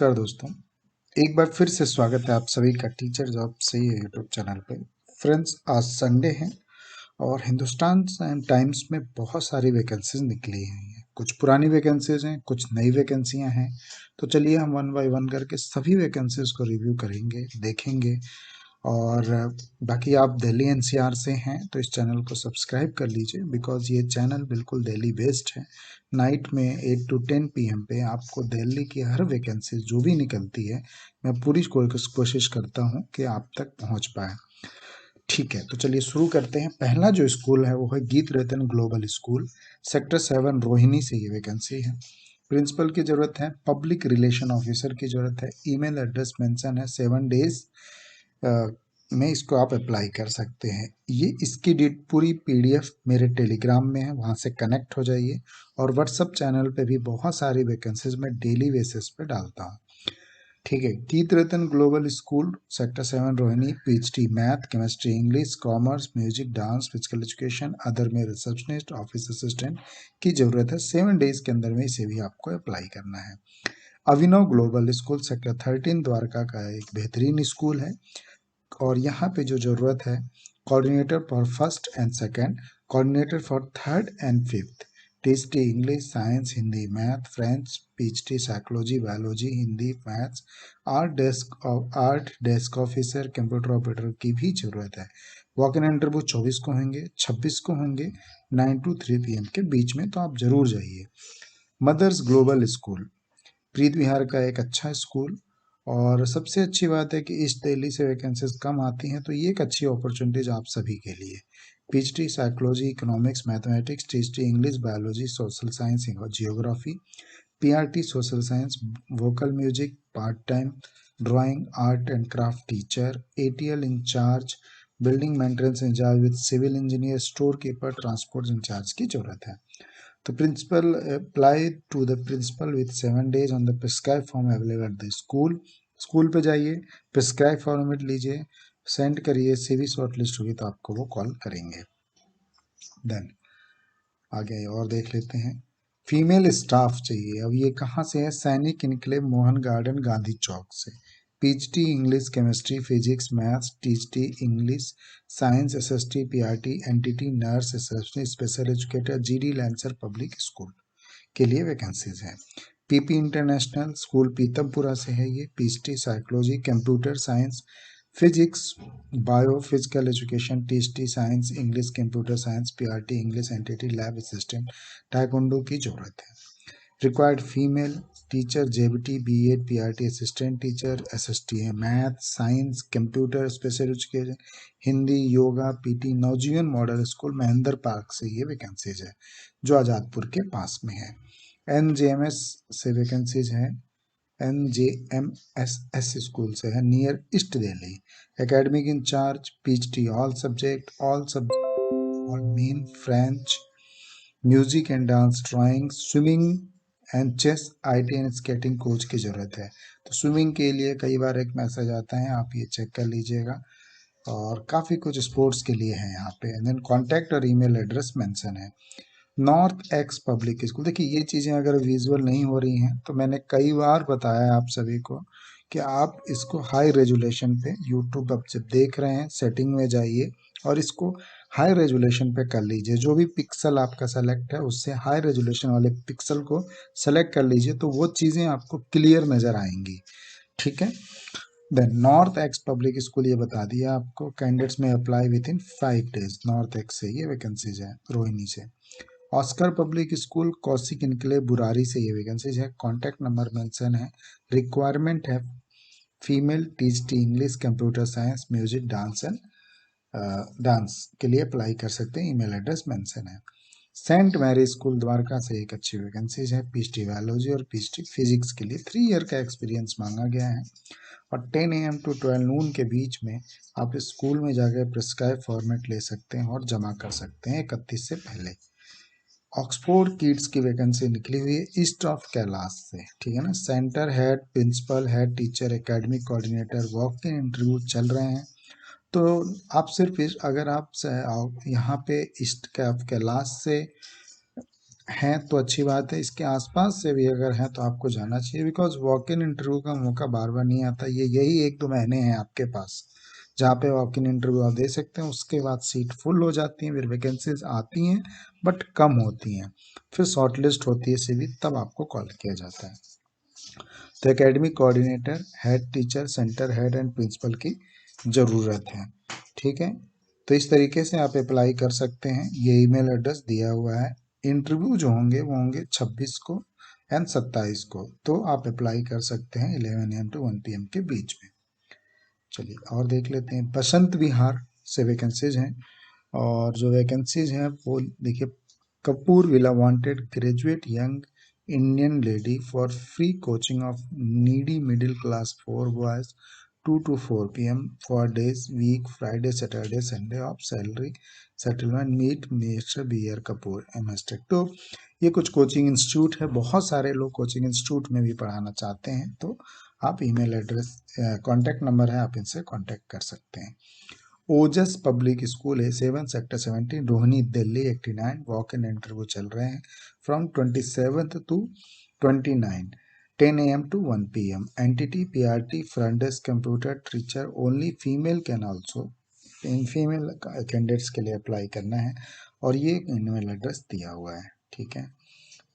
नमस्कार दोस्तों, एक बार फिर से स्वागत है आप सभी का टीचर जॉब से यूट्यूब चैनल पे। फ्रेंड्स, आज संडे है और हिंदुस्तान टाइम्स में बहुत सारी वैकेंसीज निकली हैं। कुछ पुरानी वैकेंसीज हैं, कुछ नई वैकेंसियां हैं। तो चलिए हम वन बाय वन करके सभी वैकेंसीज को रिव्यू करेंगे, देखेंगे। और बाकी आप दिल्ली एनसीआर से हैं तो इस चैनल को सब्सक्राइब कर लीजिए, बिकॉज ये चैनल बिल्कुल दिल्ली बेस्ड है। नाइट में 8 to 10 PM पे आपको दिल्ली की हर वैकेंसी जो भी निकलती है, मैं पूरी कोशिश करता हूँ कि आप तक पहुँच पाए। ठीक है, तो चलिए शुरू करते हैं। पहला जो स्कूल है वो है Geet Ratan global school, sector 7 Rohini से ये वैकेंसी है। प्रिंसिपल की जरूरत है, पब्लिक रिलेशन ऑफिसर की जरूरत है, ईमेल एड्रेस मेंशन है। 7 days में इसको आप अप्लाई कर सकते हैं। ये इसकी पूरी PDF मेरे टेलीग्राम में है, वहाँ से कनेक्ट हो जाइए। और व्हाट्सअप चैनल पे भी बहुत सारी वैकेंसीज मैं डेली बेसिस पे डालता हूँ। ठीक है, Geet Ratan global school, sector 7 Rohini, PhD math, chemistry, English, commerce, music, dance, physical education, other में रिसेप्शनिस्ट, ऑफिस असिस्टेंट की जरूरत है। 7 days के अंदर में इसे भी आपको अप्लाई करना है। अभिनव ग्लोबल स्कूल, सेक्टर 13 द्वारका का एक बेहतरीन स्कूल है। और यहाँ पे जो ज़रूरत है, coordinator for first and second, coordinator for third and fifth, TST English, science, Hindi, math, French, PhD psychology, biology, Hindi, maths, art desk officer, computer operator की भी ज़रूरत है। वॉक इन इंटरव्यू 24 को होंगे, 26 को होंगे, 9 to 3 PM के बीच में, तो आप ज़रूर जाइए। मदर्स ग्लोबल स्कूल, प्रीत विहार का एक अच्छा स्कूल। और सबसे अच्छी बात है कि ईस्ट दिल्ली से वैकेंसीज कम आती हैं, तो ये एक अच्छी अपॉर्चुनिटीज आप सभी के लिए। PhD psychology, economics, mathematics, ThD English, biology, social science, geography, PRT social science, vocal music, part time, drawing, art and craft teacher, ATL incharge, building maintenance incharge with civil engineer, storekeeper, transport incharge की जरूरत है। The principal apply to the principal with 7 days on the prescribed form available at the school. School पे जाइए, prescribe format लीजिए, send करिए, CV short list होगी तो आपको वो कॉल करेंगे। देन आगे और देख लेते हैं। फीमेल स्टाफ चाहिए। अब ये कहाँ से है? सैनिक इनक्लेव, मोहन गार्डन, गांधी चौक से। PhD English, chemistry, physics, maths, ThD English, science, SST, PRT, entity, nurse, receptionist, special educator, GD lancer public school के लिए वैकेंसीज हैं। PP इंटरनेशनल स्कूल पीतमपुरा से है ये। PhD psychology, computer science, physics, bio, physical education, ThD science, English, computer science, PRT English, entity, lab assistant, taekwondo की जरूरत है। Required female teacher, JBT, B.Ed, PRT assistant teacher, SST है, math, science, computer, special education, Hindi, yoga, PT। नवजीवन model school Mahendra park से ये vacancies है, जो आजादपुर के पास में है। NJMS से वैकेंसीज है। NJMSS स्कूल से है, near East Delhi. Academic incharge, PhD all men, French, music and dance, drawing, swimming and chess, IT and skating coach की जरूरत है। तो स्विमिंग के लिए कई बार एक मैसेज आता है, आप ये चेक कर लीजिएगा। और काफ़ी कुछ स्पोर्ट्स के लिए है यहाँ पे। देन कॉन्टैक्ट और ईमेल एड्रेस मेंशन है। नॉर्थ एक्स पब्लिक स्कूल, देखिए ये चीज़ें अगर विजुअल नहीं हो रही हैं तो मैंने कई बार बताया आप सभी को कि आप इसको हाई रेजुलेशन पे, यूट्यूब आप जब देख रहे हैं सेटिंग में जाइए और इसको हाई रेजुलेशन पे कर लीजिए। जो भी पिक्सल आपका सेलेक्ट है उससे हाई रेजुलेशन वाले पिक्सल को सेलेक्ट कर लीजिए, तो वो चीज़ें आपको क्लियर नज़र आएंगी। ठीक है। Then north ex public school, ये बता दिया आपको। कैंडिडेट्स में apply within 5 days। North ex से ये वैकेंसीज है, रोहिणी से। Oscar public school, Kaushik enclave, Burari से ये वैकेंसीज है। कॉन्टैक्ट नंबर मेंशन है। रिक्वायरमेंट है female, ThD English, computer science, music, dance and dance के लिए अप्लाई कर सकते हैं। ईमेल एड्रेस मेंशन है। सेंट मैरी स्कूल द्वारका से एक अच्छी वैकेंसीज है। PhD बायोलॉजी और PhD फिजिक्स के लिए 3 year का एक्सपीरियंस मांगा गया है। और 10 AM to 12 noon के बीच में आप स्कूल में जाकर प्रिस्क्राइब फॉर्मेट ले सकते हैं और जमा कर सकते हैं 31 से पहले। ऑक्सफोर्ड किड्स की वैकेंसी निकली हुई है ईस्ट ऑफ कैलाश से, ठीक है ना। Centre head, principal, head teacher, academic coordinator, walk in interview चल रहे हैं। तो आप सिर्फ अगर आप यहाँ पे ईस्ट ऑफ कैलाश से हैं तो अच्छी बात है, इसके आसपास से भी अगर हैं तो आपको जाना चाहिए, बिकॉज वॉक इन इंटरव्यू का मौका बार बार नहीं आता। ये यही 1-2 महीने हैं आपके पास जहाँ पे वॉक इन इंटरव्यू आप दे सकते हैं, उसके बाद सीट फुल हो जाती हैं, फिर वैकेंसीज आती हैं बट कम होती हैं, फिर शॉर्टलिस्ट होती है सीधी, तब आपको कॉल किया जाता है। तो academic coordinator, head teacher, centre head and principal की ज़रूरत है। ठीक है, तो इस तरीके से आप अप्लाई कर सकते हैं। ये ईमेल एड्रेस दिया हुआ है। इंटरव्यू जो होंगे वो होंगे 26 को एंड 27 को, तो आप अप्लाई कर सकते हैं 11 AM to 1 PM के बीच में। चलिए और देख लेते हैं। बसंत विहार से वैकेंसीज हैं, और जो वैकेंसीज हैं वो देखिए, Kapoor villa wanted graduate young Indian lady for free coaching of needy middle class 4 boys 2 to 4 PM for days week Friday Saturday Sunday off salary settlement meet mister B R Kapoor MS Tech। तो ये कुछ coaching institute है, बहुत सारे लोग coaching institute में भी पढ़ाना चाहते हैं, तो आप ईमेल एड्रेस, कॉन्टैक्ट नंबर है, आप इनसे कॉन्टैक्ट कर सकते हैं। ओजस पब्लिक स्कूल है, 7 sector 17 Rohini Delhi 89। Walk in interview चल रहे हैं from 27th to 29 10 AM to 1 PM। Entity PRT front desk computer teacher only, female can also, in female candidates के लिए अप्लाई करना है, और ये ईमेल एड्रेस दिया हुआ है। ठीक है,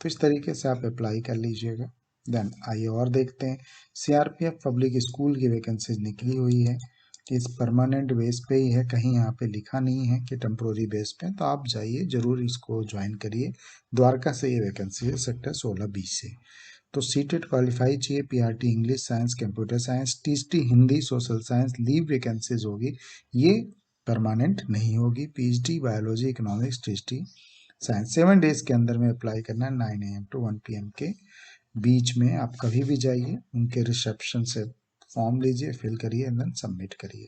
तो इस तरीके से आप अप्लाई कर लीजिएगा। देन आइए और देखते हैं। CRPF पब्लिक स्कूल की वैकेंसीज निकली हुई है, इस परमानेंट बेस पे ही है, कहीं यहाँ पे लिखा नहीं है कि टेम्प्रोरी बेस पे, तो आप जाइए जरूर इसको ज्वाइन करिए। द्वारका से ये वैकेंसी है, सेक्टर 16B से। तो सीटेड क्वालिफाई चाहिए, PRT English, science, computer science, TST Hindi, social science, leave vacancies होगी, ये परमानेंट नहीं होगी। PhD biology economics TST science, 7 days के अंदर में अप्लाई करना है, 9 AM to 1 PM के बीच में। आप कभी भी जाइए, उनके रिसेप्शन से फॉर्म लीजिए, फिल करिए एंड देन सबमिट करिए।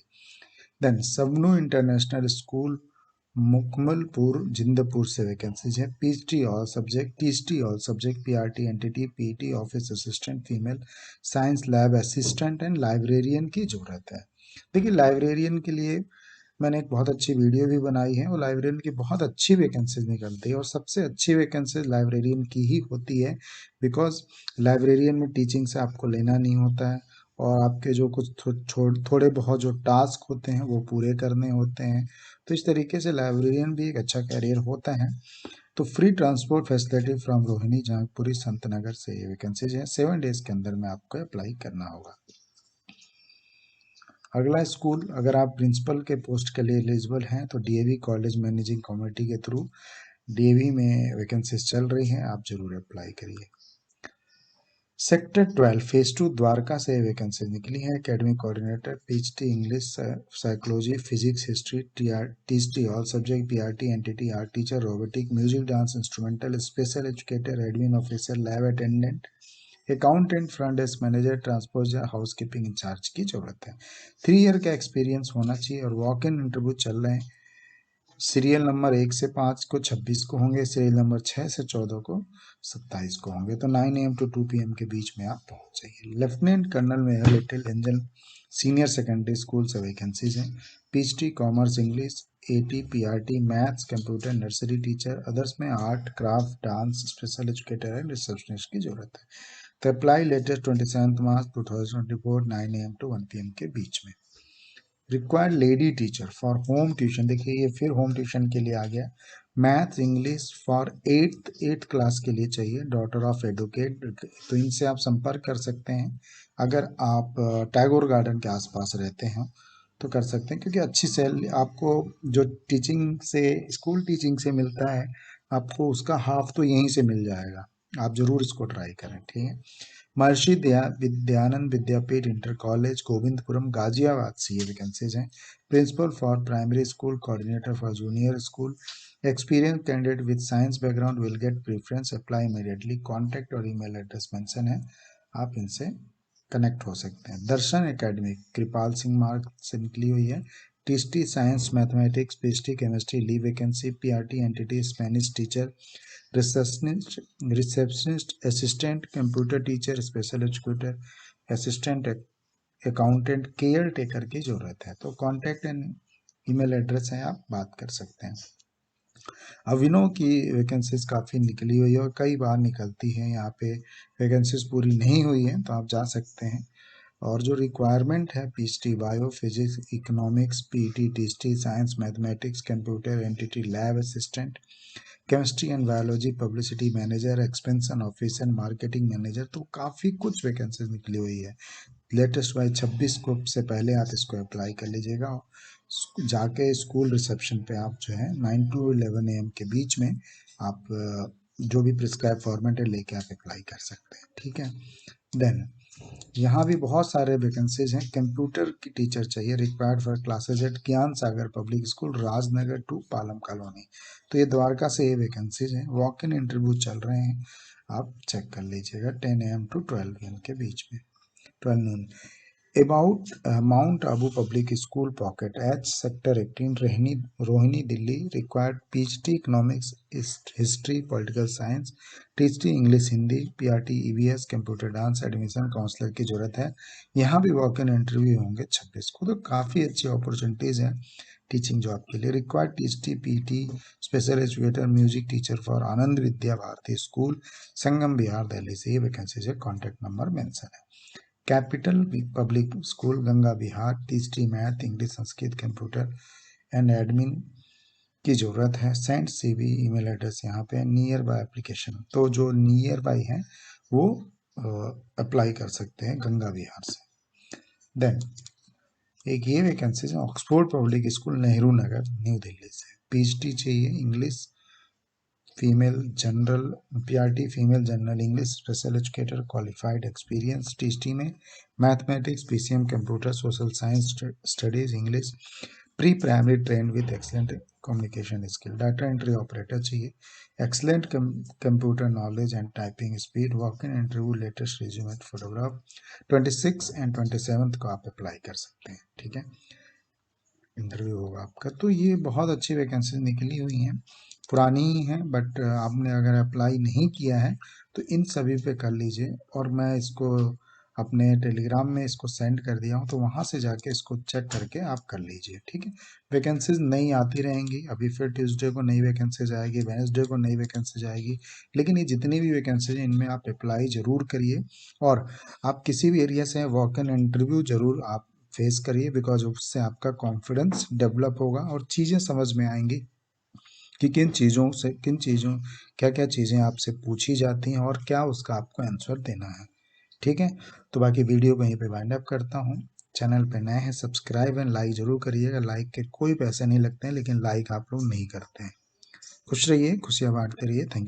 देन सबनू इंटरनेशनल स्कूल मुकमलपुर जिंदपुर से वैकेंसीज है, PhD all subject, TST all subject, PRT entity, PT office assistant female, science lab assistant and librarian की जरूरत है। देखिए लाइब्रेरियन के लिए मैंने एक बहुत अच्छी वीडियो भी बनाई है, और लाइब्रेरियन की बहुत अच्छी वैकेंसीज निकलती है, और सबसे अच्छी वैकेंसीज लाइब्रेरियन की ही होती है, बिकॉज लाइब्रेरियन में टीचिंग से आपको लेना नहीं होता है, और आपके जो कुछ थोड़े बहुत जो टास्क होते हैं वो पूरे करने होते हैं। तो इस तरीके से लाइब्रेरियन भी एक अच्छा कैरियर होता है। तो free transport facility from Rohini Jahangirpuri Sant Nagar से ये वैकेंसीज है, 7 डेज के अंदर में आपको अप्लाई करना होगा। अगला स्कूल, अगर आप प्रिंसिपल के पोस्ट के लिए एलिजिबल हैं तो DAV कॉलेज मैनेजिंग कमेटी के थ्रू DAV में वैकेंसीज चल रही हैं, आप जरूर अप्लाई करिए। सेक्टर 12 फेज 2 द्वारका से वैकेंसी निकली है, academic coordinator, PhD English, psychology, physics, history, TST all subject, PRT entity, art teacher, robotic, music, dance, instrumental, special educator, admin officer, lab attendant, accountant, front desk manager, transport या house keeping in charge की जरूरत है। 3 year का experience होना चाहिए, और walk in interview चल रहे हैं। सीरियल नंबर 1 से 5 को 26 को होंगे, सीरियल नंबर 6 से 14 को 27 को होंगे। तो 9 AM to 2 PM के बीच में आप पहुंच जाइए। लेफ्टिनेंट कर्नल में है, little angel senior secondary school से वैकेंसीज हैं, PhD commerce English, AT PRT maths computer, nursery teacher, others में art craft dance, special educator and receptionist की जरूरत है। तो apply latest 27 March 2024 9 AM to 1 PM के बीच में। Required lady teacher for home tuition, देखिए ये फिर होम ट्यूशन के लिए आ गया। Maths English for 8th class के लिए चाहिए, डॉटर ऑफ एडवोकेट। तो इनसे आप संपर्क कर सकते हैं, अगर आप टैगोर गार्डन के आसपास रहते हैं तो कर सकते हैं, क्योंकि अच्छी सैलरी आपको जो टीचिंग से, स्कूल टीचिंग से मिलता है, आपको उसका हाफ तो यहीं से मिल जाएगा। आप जरूर इसको ट्राई करें। ठीक है, महर्षि विद्यानंद विद्यापीठ इंटर कॉलेज गोविंदपुरम गाजियाबाद से ये वैकेंसीज हैं, principal for primary school, coordinator for junior school, experience candidate with science background will get preference, apply immediately, contact और ईमेल एड्रेस मेंशन है, आप इनसे कनेक्ट हो सकते हैं। दर्शन एकेडमी कृपाल सिंह मार्ग से निकली हुई है, TST science mathematics, PhD chemistry, leave vacancy, PRT entity Spanish teacher, receptionist assistant, computer teacher, special educator, assistant accountant, care taker की जरूरत है। तो कॉन्टैक्ट एंड ईमेल एड्रेस है, आप बात कर सकते हैं। अविनों की वैकेंसीज काफ़ी निकली हुई है और कई बार निकलती हैं। यहाँ पे वैकेंसीज पूरी नहीं हुई हैं तो आप जा सकते हैं। और जो रिक्वायरमेंट है PhD bio physics economics PT TST science mathematics computer entity lab assistant chemistry and biology publicity manager expansion officer marketing manager, तो काफ़ी कुछ वैकेंसीज निकली हुई है। लेटेस्ट वाइज 26 को से पहले आप इसको अप्लाई कर लीजिएगा। जाके स्कूल रिसेप्शन पे आप जो है 9 to 11 AM के बीच में आप जो भी प्रिस्क्राइब फॉर्मेट है लेके आप अप्लाई कर सकते हैं, ठीक है। देन यहाँ भी बहुत सारे वैकेंसीज हैं। कंप्यूटर की टीचर चाहिए, required for classes at Gyan Sagar public school Rajnagar to Palam colony. तो ये द्वारका से ये वैकेंसीज हैं। वॉक इन इंटरव्यू चल रहे हैं, आप चेक कर लीजिएगा 10 AM to 12 PM के बीच में, 12 noon। About Mount Abu public school pocket H sector 18 Rohini Delhi. Required PhD economics history political science TGT English Hindi PRT EVS computer dance admission counsellor की जरूरत है। यहाँ भी वॉक इन इंटरव्यू होंगे 26 को। तो काफ़ी अच्छी अपॉर्चुनिटीज़ हैं टीचिंग जॉब के लिए। रिक्वायर्ड टीएचडी PT special educator music teacher for Anand Vidya Bharati school Sangam Vihar Delhi से ये वैकेंसीज है। कॉन्टैक्ट नंबर मेंशन है। Capital public school Ganga Vihar टीएचडी math English Sanskrit computer and admin की ज़रूरत है। सेंड सीवी ईमेल एड्रेस यहाँ पे नियर बाय एप्लीकेशन, तो जो नियर बाय है वो अप्लाई कर सकते हैं गंगा बिहार से। देन एक ये वैकेंसी है Oxford public school Nehru Nagar new Delhi से। पीएचडी चाहिए English female general PRT female general English special educator qualified experience टीएचडी में mathematics PCM computer social science studies English pre primary trained with excellent communication skill. Data entry operator चाहिए, excellent computer knowledge and typing speed. Walk in interview latest resume and photograph. 26 and 27 को आप apply कर सकते हैं, ठीक है। Interview होगा आपका। तो ये बहुत अच्छी वैकेंसी निकली हुई हैं, पुरानी ही हैं बट आपने अगर अप्लाई नहीं किया है तो इन सभी पे कर लीजिए। और मैं इसको अपने टेलीग्राम में इसको सेंड कर दिया हूँ, तो वहाँ से जाके इसको चेक करके आप कर लीजिए, ठीक है। वैकेंसीज नई आती रहेंगी, अभी फिर ट्यूसडे को नई वैकेंसीज आएगी, वेडनेसडे को नई वैकेंसीज आएगी। लेकिन ये जितनी भी वैकेंसीज हैं इनमें आप अप्लाई ज़रूर करिए। और आप किसी भी एरिया से वॉक इन इंटरव्यू ज़रूर आप फेस करिए, बिकॉज उससे आपका कॉन्फिडेंस डेवलप होगा और चीज़ें समझ में आएंगी कि किन चीज़ों क्या क्या चीज़ें आपसे पूछी जाती हैं और क्या उसका आपको आंसर देना है, ठीक है। तो बाकी वीडियो को यहीं पे वाइंड अप करता हूँ। चैनल पे नए हैं सब्सक्राइब एंड लाइक जरूर करिएगा। लाइक के कोई पैसे नहीं लगते हैं, लेकिन लाइक आप लोग नहीं करते हैं। खुश रहिए, खुशियाँ बांटते रहिए। थैंक